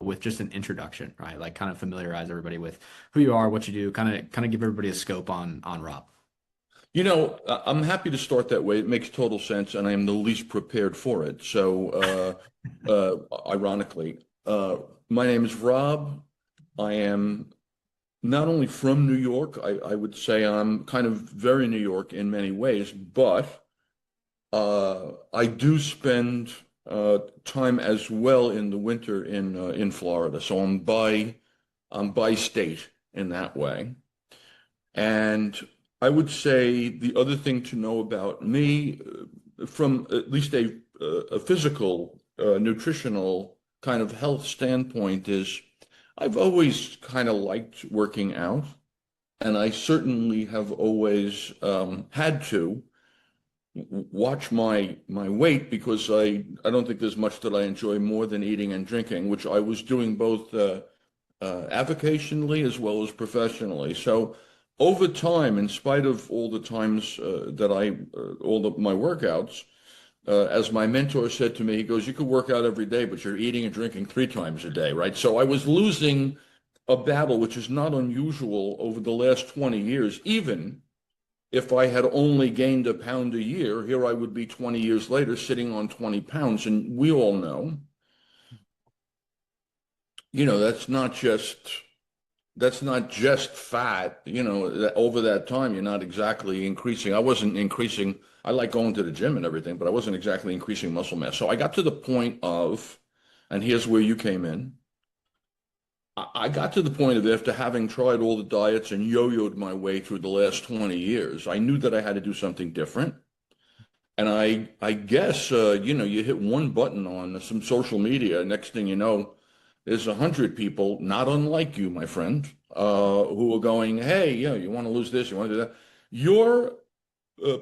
with just an introduction, right? Like kind of familiarize everybody with who you are, what you do, kind of give everybody a scope on Rob. I'm happy to start that way. It makes total sense, and I am the least prepared for it. So, ironically, my name is Rob. I am not only from New York, I would say I'm kind of very New York in many ways, but I do spend time as well in the winter in Florida. So I'm by state in that way. And I would say the other thing to know about me, from at least a physical, nutritional kind of health standpoint, is I've always kind of liked working out, and I certainly have always had to watch my weight because I don't think there's much that I enjoy more than eating and drinking, which I was doing both avocationally as well as professionally. So over time, in spite of all the times that all of my workouts, as my mentor said to me, he goes, "You could work out every day, but you're eating and drinking 3 times a day, right?" So I was losing a battle, which is not unusual over the last 20 years. Even if I had only gained a pound a year, here I would be 20 years later sitting on 20 pounds. And we all know, that's not just fat. Over that time, you're not exactly increasing. I wasn't increasing. I like going to the gym and everything, but I wasn't exactly increasing muscle mass. So I got to the point of, and here's where you came in. I got to the point of, after having tried all the diets and yo-yoed my way through the last 20 years, I knew that I had to do something different. And I guess, you hit one button on some social media. Next thing you know, there's 100 people, not unlike you, my friend, who are going, "Hey, you want to lose this, you want to do that." Your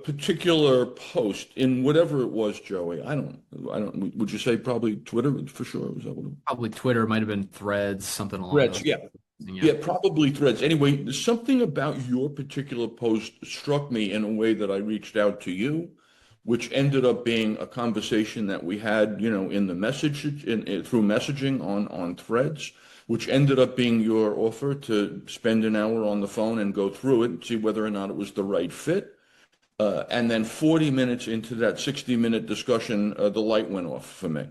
particular post in whatever it was, Joey, I don't, would you say probably Twitter for sure? Was that what it Probably Twitter, might have been Threads, something along Threads, those yeah. lines. Yeah. Yeah, probably Threads. Anyway, something about your particular post struck me in a way that I reached out to you, which ended up being a conversation that we had, in the message through messaging on Threads, which ended up being your offer to spend an hour on the phone and go through it and see whether or not it was the right fit. And then 40 minutes into that 60-minute discussion, the light went off for me.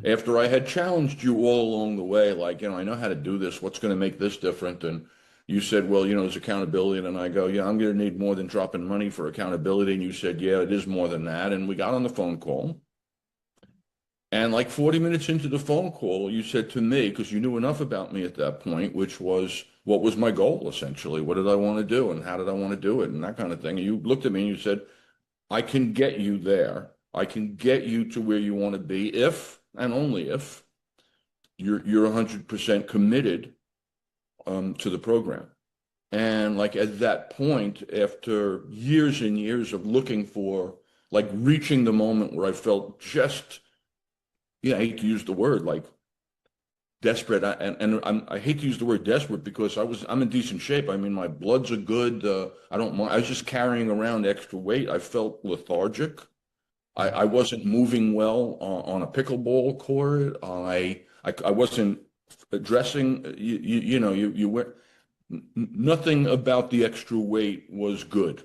After I had challenged you all along the way, like, I know how to do this. What's going to make this different? And you said, well, there's accountability. And I go, yeah, I'm going to need more than dropping money for accountability. And you said, yeah, it is more than that. And we got on the phone call. And like 40 minutes into the phone call, you said to me, because you knew enough about me at that point, which was, what was my goal, essentially? What did I want to do? And how did I want to do it? And that kind of thing. And you looked at me and you said, I can get you there. I can get you to where you want to be if, and only if, you're 100% committed to the program. And like at that point, after years and years of looking for, like, reaching the moment where I felt just, yeah, I hate to use the word, like, desperate. I hate to use the word desperate because I'm in decent shape. I mean, my bloods are good. I don't mind. I was just carrying around extra weight. I felt lethargic. I wasn't moving well on a pickleball court. I wasn't addressing, you were, nothing about the extra weight was good.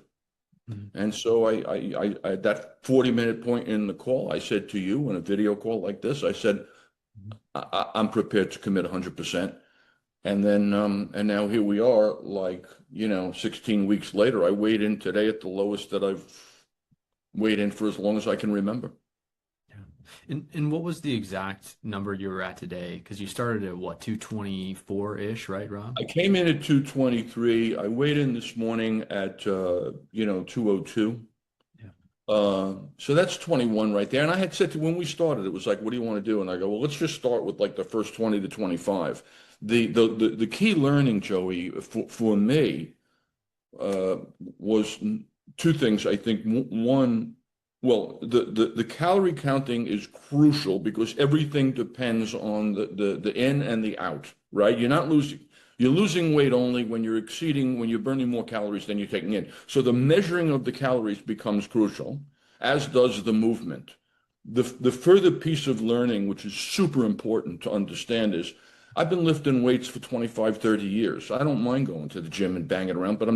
Mhm. And so I at that 40-minute point in the call, I said to you in a video call like this, I said, I'm prepared to commit 100%. And then, and now here we are, like, 16 weeks later. I weighed in today at the lowest that I've weighed in for as long as I can remember. Yeah. And what was the exact number you were at today? Because you started at what, 224-ish, right, Rob? I came in at 223. I weighed in this morning at, 202. Yeah. So that's 21 right there. And I had said when we started, it was like, what do you want to do? And I go, well, let's just start with like the first 20 to 25. The key learning, Joey, for me, uh, was two things. I think one, well, the calorie counting is crucial because everything depends on the in and the out, right? You're losing weight only when when you're burning more calories than you're taking in. So the measuring of the calories becomes crucial, as does the movement. the further piece of learning, which is super important to understand, is I've been lifting weights for 25, 30 years. I don't mind going to the gym and banging around, but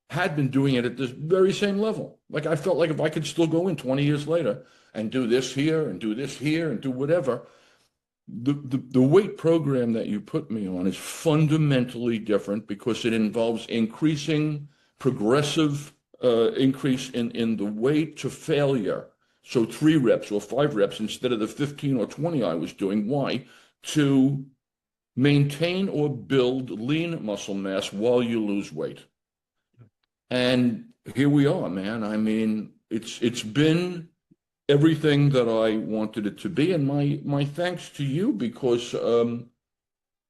had been doing it at this very same level. Like I felt like if I could still go in 20 years later and do this here and do this here and do whatever, the weight program that you put me on is fundamentally different because it involves increasing progressive increase in the weight to failure. So 3 reps or 5 reps instead of the 15 or 20 I was doing. Why? To maintain or build lean muscle mass while you lose weight. And here we are, man. I mean, it's been everything that I wanted it to be. And my thanks to you because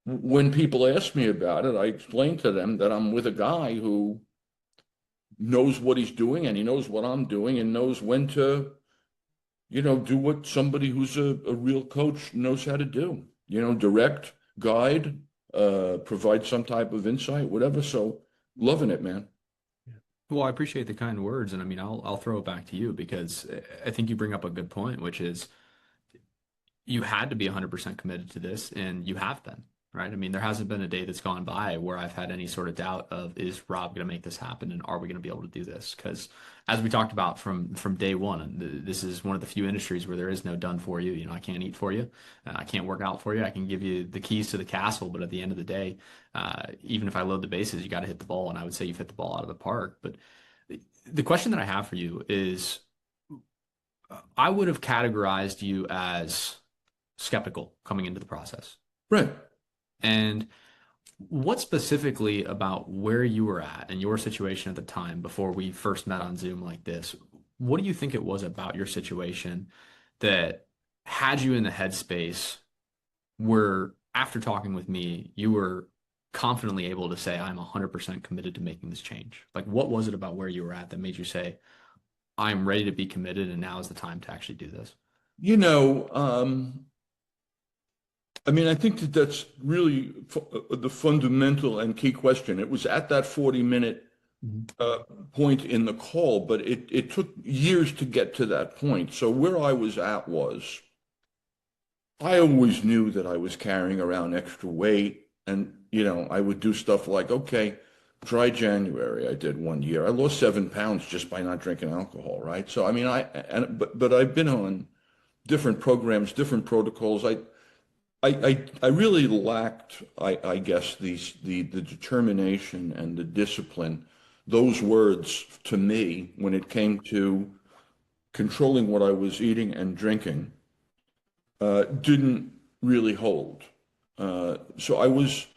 when people ask me about it, I explain to them that I'm with a guy who knows what he's doing and he knows what I'm doing and knows when to, do what somebody who's a real coach knows how to do. Direct, guide, provide some type of insight, whatever. So loving it, man. Well, I appreciate the kind words, and I mean, I'll throw it back to you because I think you bring up a good point, which is you had to be 100% committed to this, and you have been, right? I mean, there hasn't been a day that's gone by where I've had any sort of doubt of, is Rob going to make this happen, and are we going to be able to do this? Because as we talked about from day one, this is one of the few industries where there is no done for you. I can't eat for you, I can't work out for you. I can give you the keys to the castle, but at the end of the day, even if I load the bases, you got to hit the ball, and I would say you've hit the ball out of the park. But the question that I have for you is, I would have categorized you as skeptical coming into the process. Right. And what specifically about where you were at and your situation at the time before we first met on Zoom like this, what do you think it was about your situation that had you in the headspace where after talking with me, you were confidently able to say, I'm 100% committed to making this change? Like, what was it about where you were at that made you say, I'm ready to be committed and now is the time to actually do this? You know, um, I mean, I think that that's really the fundamental and key question. It was at that 40-minute Mhm. uh, point in the call, but it took years to get to that point. So where I was at was I always knew that I was carrying around extra weight. And, I would do stuff like, okay, dry January, I did one year. I lost 7 pounds just by not drinking alcohol, right? So, I mean, but I've been on different programs, different protocols. I really lacked, I guess, the determination and the discipline, those words to me when it came to controlling what I was eating and drinking, didn't really hold. So I was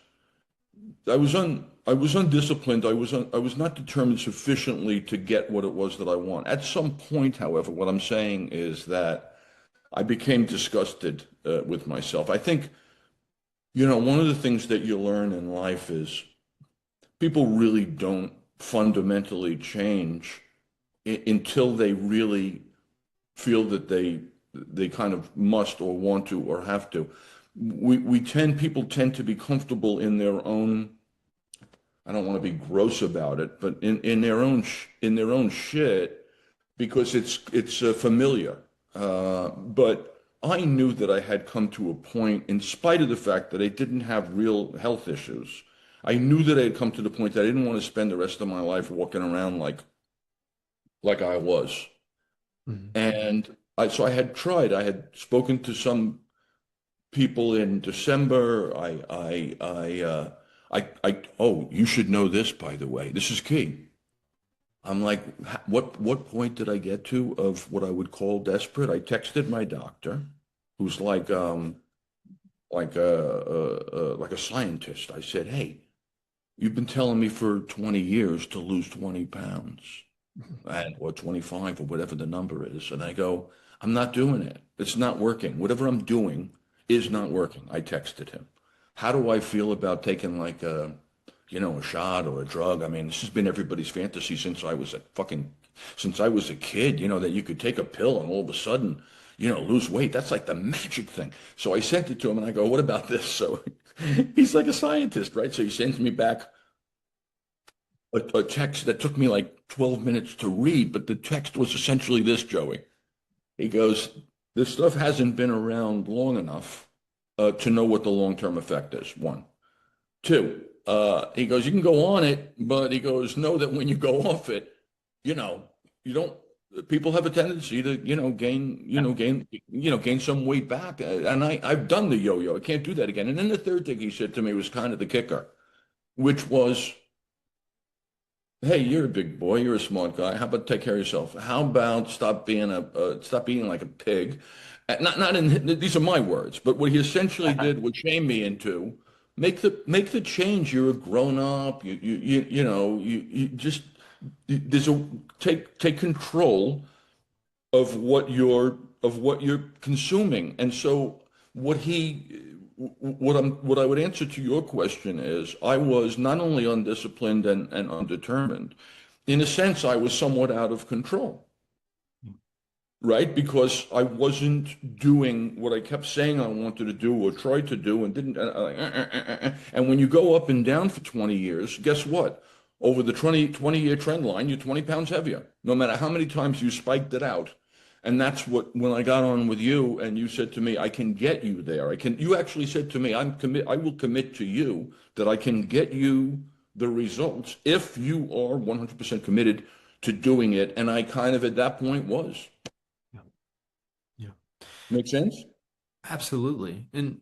undisciplined. I was not determined sufficiently to get what it was that I want. At some point, however, what I'm saying is that I became disgusted with myself. I think, one of the things that you learn in life is people really don't fundamentally change until they really feel that they kind of must or want to or have to. People tend to be comfortable in their own, I don't want to be gross about it, but in their own shit because it's familiar. But I knew that I had come to a point, in spite of the fact that I didn't have real health issues. I knew that I had come to the point that I didn't want to spend the rest of my life walking around like I was. Mhm. And so I had tried. I had spoken to some people in December. Oh, you should know this, by the way. This is key. I'm like, what point did I get to of what I would call desperate? I texted my doctor, who's like a scientist. I said, hey, you've been telling me for 20 years to lose 20 pounds and or 25 or whatever the number is. And I go, I'm not doing it. It's not working. Whatever I'm doing is not working. I texted him. How do I feel about taking like a shot or a drug? I mean, this has been everybody's fantasy since I was a kid, that you could take a pill and all of a sudden, lose weight. That's like the magic thing. So I sent it to him and I go, what about this? So he's like a scientist, right? So he sends me back a text that took me like 12 minutes to read, but the text was essentially this, Joey. He goes, this stuff hasn't been around long enough to know what the long-term effect is. One. Two, he goes, you can go on it, but he goes, know that when you go off it, you know, you don't, people have a tendency to, gain some weight back. And I've done the yo-yo. I can't do that again. And then the third thing he said to me was kind of the kicker, which was, hey, you're a big boy. You're a smart guy. How about take care of yourself? How about stop being like a pig? Not in these are my words, but what he essentially did was shame me into make the change. You're a grown up. You just there's a take control of what you're consuming. And so what he what I would answer to your question is I was not only undisciplined and undetermined, in a sense I was somewhat out of control, right? Because I wasn't doing what I kept saying I wanted to do or tried to do and didn't. And when you go up and down for 20 years, guess what? Over the 20-year trend line, you're 20 pounds heavier, no matter how many times you spiked it out. And that's what, when I got on with you and you said to me, I can get you there. You actually said to me, I will commit to you that I can get you the results if you are 100% committed to doing it. And I kind of at that point was. Yeah. Yeah. Make sense? Absolutely. And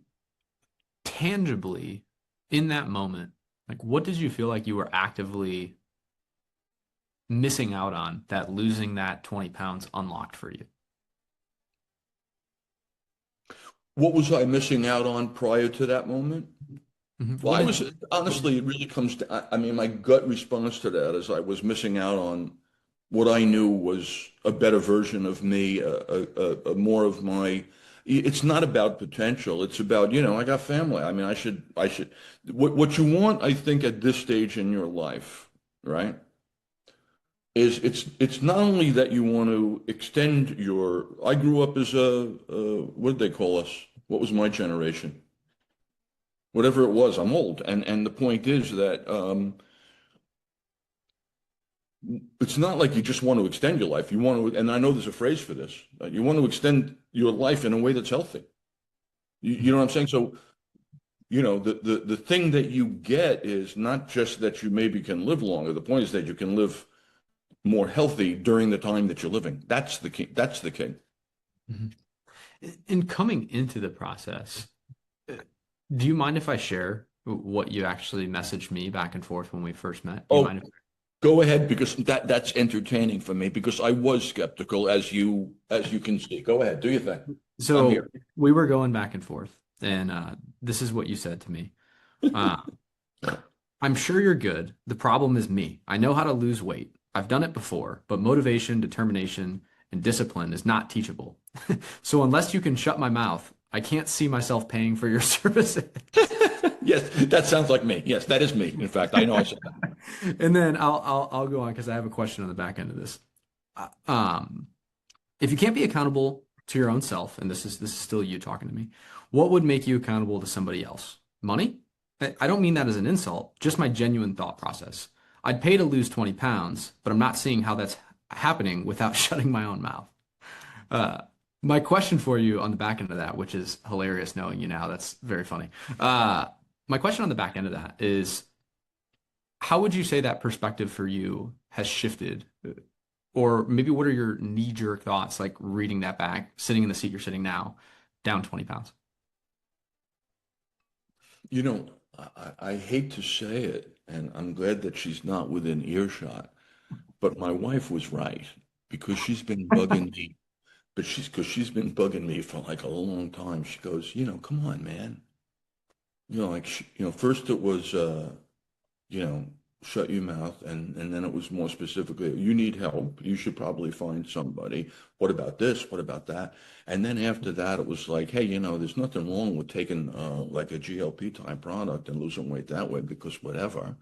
tangibly, in that moment, like what did you feel like you were actively missing out on that losing that 20 pounds unlocked for you? What was I missing out on prior to that moment? Well, What I did was honestly, it really comes to, I mean, my gut response to that is I was missing out on what I knew was a better version of me, a more of my, it's not about potential. It's about, I got family. I mean, what you want, I think, at this stage in your life, right? Is it's not only that you want to extend I grew up as what did they call us? What was my generation? Whatever it was, I'm old. And the point is that it's not like you just want to extend your life. You want to, and I know there's a phrase for this, you want to extend your life in a way that's healthy. You know what I'm saying? So, the thing that you get is not just that you maybe can live longer. The point is that you can live more healthy during the time that you're living. That's the key. That's the key. Mhm. In coming into the process, uh, do you mind if I share what you actually messaged me back and forth when we first met? Do you Oh, mind if go ahead because that's entertaining for me because I was skeptical as you can see. Go ahead, do your thing. I'm So here. we were going back and forth, and this is what you said to me. Uh, I'm sure you're good. The problem is me. I know how to lose weight. I've done it before, but motivation, determination, and discipline is not teachable. So unless you can shut my mouth, I can't see myself paying for your services. Yes, that sounds like me. Yes, that is me. In fact, I know I said that. And then I'll go on because I have a question on the back end of this. Uh, Um, if you can't be accountable to your own self, and this is still you talking to me, what would make you accountable to somebody else? Money? I don't mean that as an insult, just my genuine thought process. I'd pay to lose 20 pounds, but I'm not seeing how that's happening without shutting my own mouth. Uh, my question for you on the back end of that, which is hilarious knowing you now, that's very funny. Uh, my question on the back end of that is, how would you say that perspective for you has shifted? Or maybe what are your knee-jerk thoughts, like reading that back, sitting in the seat you're sitting now, down 20 pounds? You know, I hate to say it, and I'm glad that she's not within earshot, but my wife was right because she's been bugging me, because she's been bugging me for like a long time. She goes, come on, man. Like, first it was, you know, shut your mouth. And then it was more specifically, you need help. You should probably find somebody. What about this? What about that? And then after that, it was like, hey, there's nothing wrong with taking like a GLP type product and losing weight that way because whatever.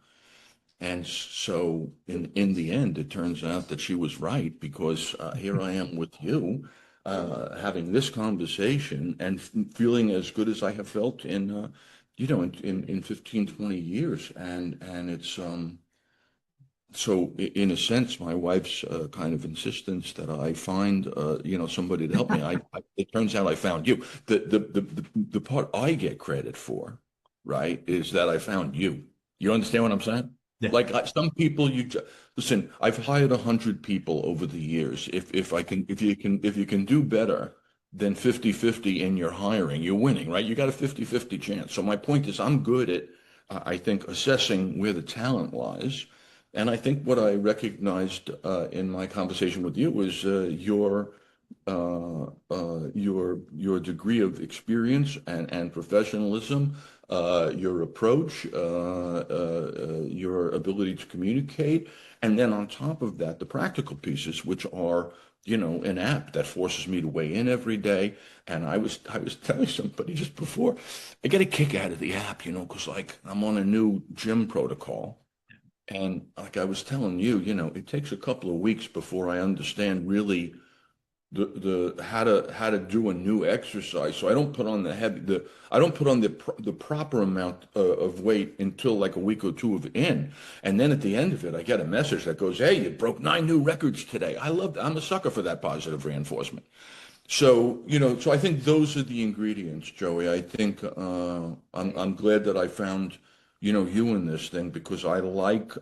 And so in the end, it turns out that she was right because here I am with you having this conversation and feeling as good as I have felt in 15, 20 years. And it's So in a sense, my wife's kind of insistence that I find, somebody to help me. It turns out I found you. The part I get credit for, right, is that I found you. You understand what I'm saying? Yeah. Like some people, listen. I've hired 100 people over the years. If you can do better than 50-50 in your hiring, you're winning, right? You got a 50-50 chance. So my point is, I'm good at, I think, assessing where the talent lies. And I think what I recognized in my conversation with you was your degree of experience and professionalism, your approach, your ability to communicate, and then on top of that, the practical pieces, which are, an app that forces me to weigh in every day. And I was telling somebody just before, I get a kick out of the app, because like I'm on a new gym protocol. And like I was telling you, it takes a couple of weeks before I understand really the how to do a new exercise. So I don't put on I don't put on the proper amount of weight until like a week or two of in. And then at the end of it, I get a message that goes, "Hey, you broke 9 new records today." I'm a sucker for that positive reinforcement. So, so I think those are the ingredients, Joey. I think I'm glad that I found, you in this thing because I like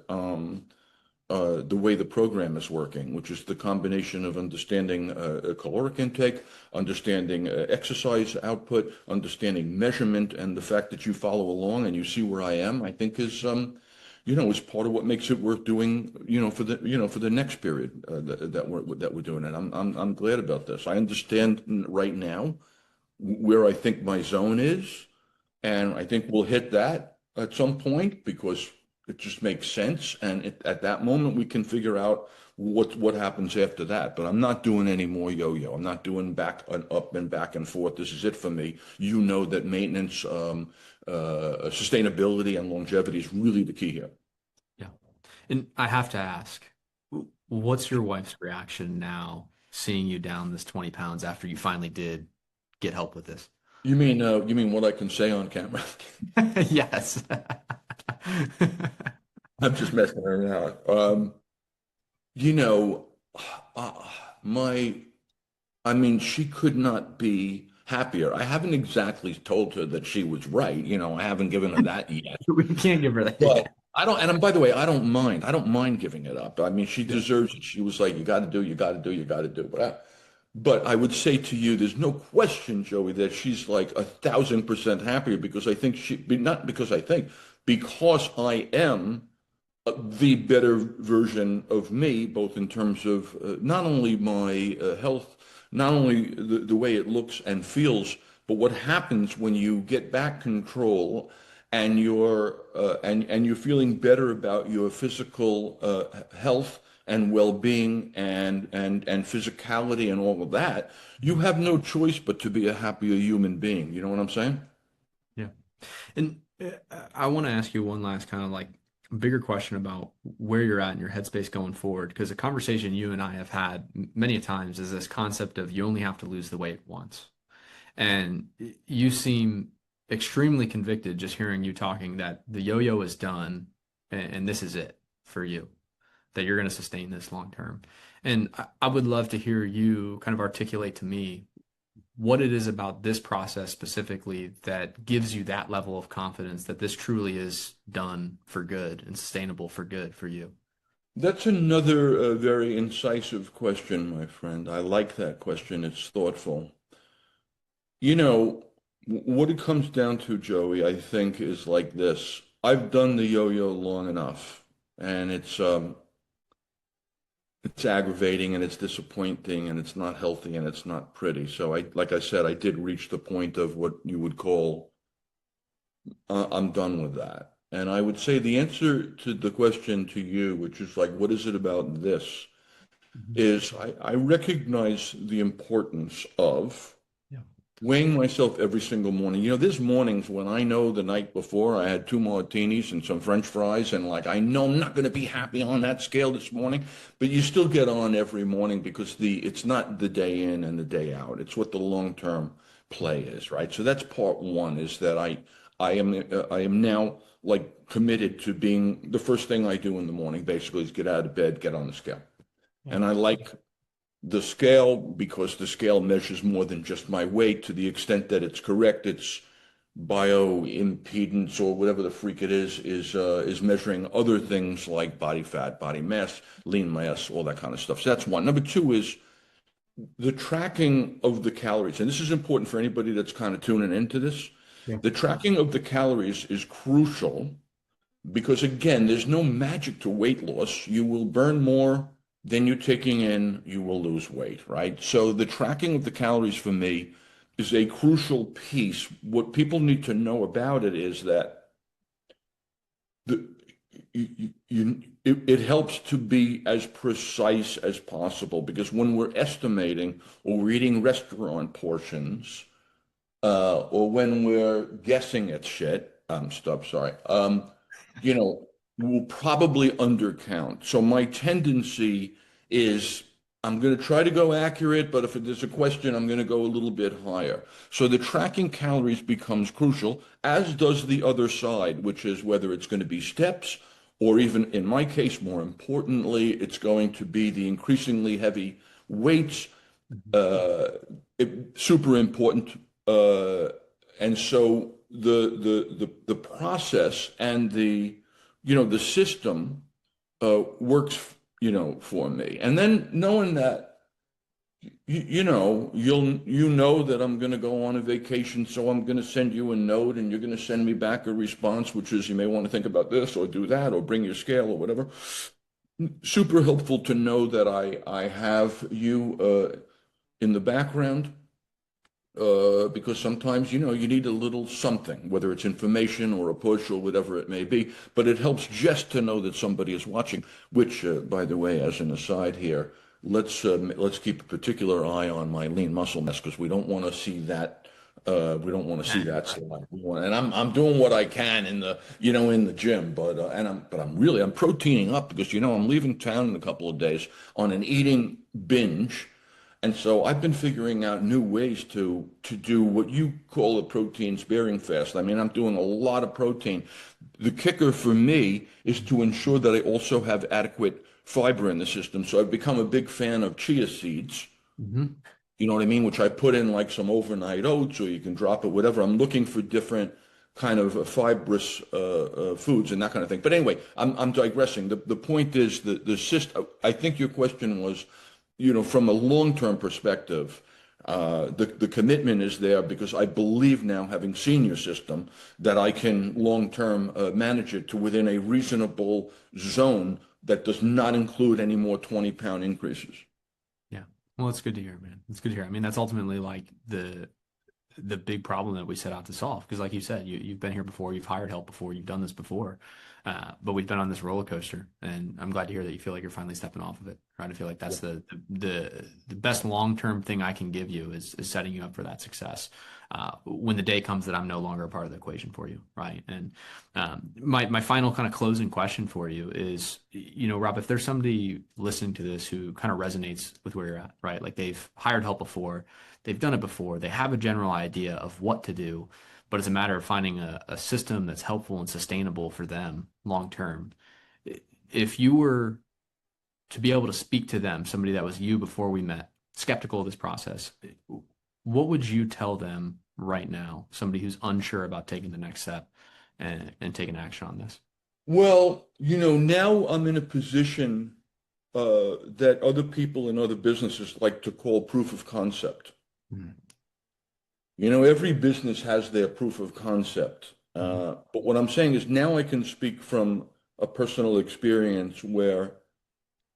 the way the program is working, which is the combination of understanding caloric intake, understanding exercise output, understanding measurement, and the fact that you follow along and you see where I am, I think is part of what makes it worth doing, for the next period that we're doing it. I'm glad about this. I understand right now where I think my zone is, and I think we'll hit that at some point because it just makes sense. And at that moment, we can figure out what happens after that. But I'm not doing any more yo-yo. I'm not doing back and up and back and forth. This is it for me. You know that maintenance, sustainability, and longevity is really the key here. Yeah. And I have to ask, what's your wife's reaction now seeing you down this 20 pounds after you finally did get help with this? You mean what I can say on camera? Yes. I'm just messing around. You know, uh, my I mean, she could not be happier. I haven't exactly told her that she was right. I haven't given her that yet. We can't give her that But yet. I don't, and by the way, I don't mind. I don't mind giving it up. I mean, she Yeah. deserves it. She was like, you got to do, you got to do, you got to do. But I would say to you, there's no question, Joey, that she's like 1,000% happier because I think not because I think, because I am the better version of me, both in terms of not only my health, not only the way it looks and feels, but what happens when you get back control and you're feeling better about your physical health and well-being and physicality and all of that. You have no choice but to be a happier human being. You know what I'm saying? Yeah. And I want to ask you one last kind of like bigger question about where you're at in your headspace going forward. Because a conversation you and I have had many times is this concept of you only have to lose the weight once. And you seem extremely convicted just hearing you talking that the yo-yo is done and this is it for you, that you're going to sustain this long term. And I would love to hear you kind of articulate to me what it is about this process specifically that gives you that level of confidence that this truly is done for good and sustainable for good for you. That's another very incisive question, my friend. I like that question. It's thoughtful. What it comes down to, Joey, I think, is like this. I've done the yo-yo long enough, and it's aggravating and it's disappointing and it's not healthy and it's not pretty. So like I said, I did reach the point of what you would call, I'm done with that. And I would say the answer to the question to you, which is like, what is it about this? Mhm. Is I recognize the importance of Yeah. weighing myself every single morning. There's mornings when I know the night before I had 2 martinis and some French fries, and like I know I'm not going to be happy on that scale this morning, but you still get on every morning because it's not the day in and the day out. It's what the long-term play is, right? So that's part one, is that I am now like committed to being the first thing I do in the morning basically is get out of bed, get on the scale. Yeah. And I like the scale because the scale measures more than just my weight to the extent that it's correct. It's bioimpedance or whatever the freak it is measuring other things like body fat, body mass, lean mass, all that kind of stuff. So that's one. Number two is the tracking of the calories. And this is important for anybody that's kind of tuning into this. Yeah. The tracking of the calories is crucial because again, there's no magic to weight loss. You will burn more than you're taking in, you will lose weight, right? So the tracking of the calories for me is a crucial piece. What people need to know about it is that the it helps to be as precise as possible because when we're estimating or we're eating restaurant portions, or when we're guessing at shit, stop, sorry, you know, we'll probably undercount. So my tendency is I'm going to try to go accurate, but if there's a question, I'm going to go a little bit higher. So the tracking calories becomes crucial, as does the other side, which is whether it's going to be steps, or even in my case, more importantly, it's going to be the increasingly heavy weights, Mhm. uh, super important. And so the process and the system works for me. And then knowing that you know that I'm going to go on a vacation, so I'm going to send you a note, and you're going to send me back a response, which is you may want to think about this or do that or bring your scale or whatever. Super helpful to know that I have you in the background because sometimes, you need a little something, whether it's information or a push or whatever it may be. But it helps just to know that somebody is watching, which, by the way, as an aside here, let's keep a particular eye on my lean muscle mass because we don't want to see that. We don't want to see that slide. And I'm doing what I can in the gym, but I'm proteining up because I'm leaving town in a couple of days on an eating binge, and so I've been figuring out new ways to do what you call a protein sparing fast. I mean, I'm doing a lot of protein. The kicker for me is to ensure that I also have adequate fiber in the system. So I've become a big fan of chia seeds. Mhm. You know what I mean? Which I put in like some overnight oats, or you can drop it, whatever. I'm looking for different kind of fibrous foods and that kind of thing. But anyway, I'm digressing. The point is that the system. I think your question was, from a long-term perspective, the commitment is there because I believe now, having seen your system, that I can long-term manage it to within a reasonable zone that does not include any more 20-pound increases. Yeah. Well, it's good to hear, man. It's good to hear. I mean, that's ultimately like the big problem that we set out to solve. Because, like you said, you've been here before, you've hired help before, you've done this before, but we've been on this roller coaster, and I'm glad to hear that you feel like you're finally stepping off of it. Right? I feel like that's the best long term thing I can give you is setting you up for that success. When the day comes that I'm no longer a part of the equation for you, right? And my final kind of closing question for you is, Rob, if there's somebody listening to this who kind of resonates with where you're at, right? Like they've hired help before, they've done it before, they have a general idea of what to do, but it's a matter of finding a system that's helpful and sustainable for them long term. If you were to be able to speak to them, somebody that was you before we met, skeptical of this process, what would you tell them right now? Somebody who's unsure about taking the next step and taking action on this. Well, now I'm in a position that other people in other businesses like to call proof of concept. Mhm. Every business has their proof of concept. Mhm. But what I'm saying is now I can speak from a personal experience where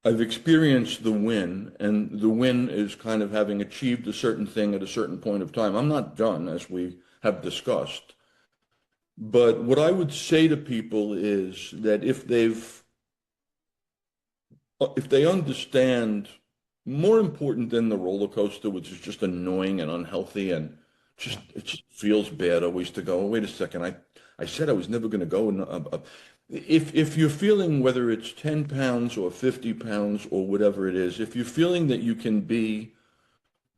I've experienced the win, and the win is kind of having achieved a certain thing at a certain point of time. I'm not done, as we have discussed. But what I would say to people is that if they understand, more important than the roller coaster, which is just annoying and unhealthy and Yeah. it just feels bad always to go, "Oh, wait a second, I said I was never going to go." And, if you're feeling, whether it's 10 pounds or 50 pounds or whatever it is, if you're feeling that you can be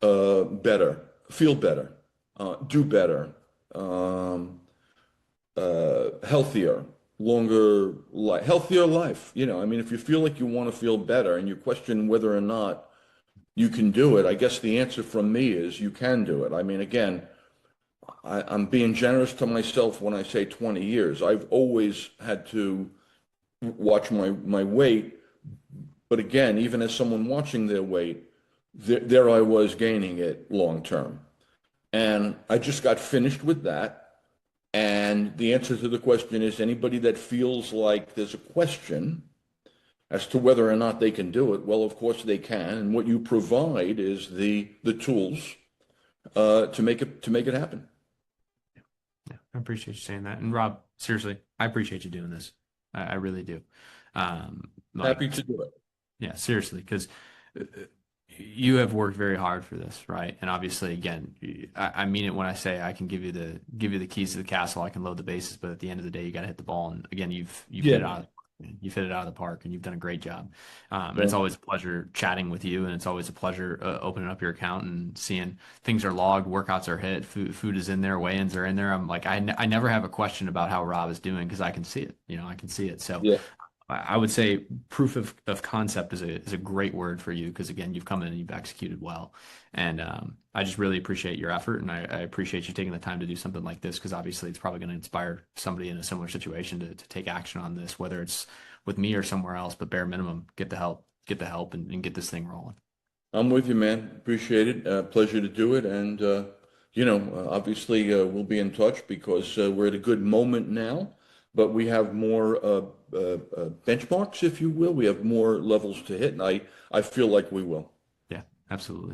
better, feel better, do better, um, healthier, healthier life. I mean, if you feel like you want to feel better and you question whether or not you can do it, I guess the answer from me is you can do it. I mean, again, I'm being generous to myself when I say 20 years. I've always had to watch my weight. But again, even as someone watching their weight, there I was gaining it long term. And I just got finished with that. And the answer to the question is anybody that feels like there's a question as to whether or not they can do it, well, of course they can. And what you provide is the tools to make it happen. Yeah, I appreciate you saying that. And Rob, seriously, I appreciate you doing this. I really do. Like, Happy to do it. yeah, seriously, because you have worked very hard for this, right? And obviously, again, I mean it when I say I can give you the keys to the castle. I can load the bases, but at the end of the day, you got to hit the ball. And again, you've hit it Yeah. out. You've hit it out of the park, and you've done a great job. And it's Well, always a pleasure chatting with you, and it's always a pleasure opening up your account and seeing things are logged, workouts are hit, food is in there, weigh-ins are in there. I'm like, I never have a question about how Rob is doing because I can see it. I can see it. So yeah. I would say proof of concept is a great word for you because again, you've come in and you've executed well. And I just really appreciate your effort and I appreciate you taking the time to do something like this because obviously it's probably going to inspire somebody in a similar situation to take action on this, whether it's with me or somewhere else, but bare minimum, get the help and get this thing rolling. I'm with you, man. Appreciate it. Pleasure to do it. And, obviously, we'll be in touch because we're at a good moment now, but we have more benchmarks, if you will. We have more levels to hit, and I feel like we will. Yeah, absolutely.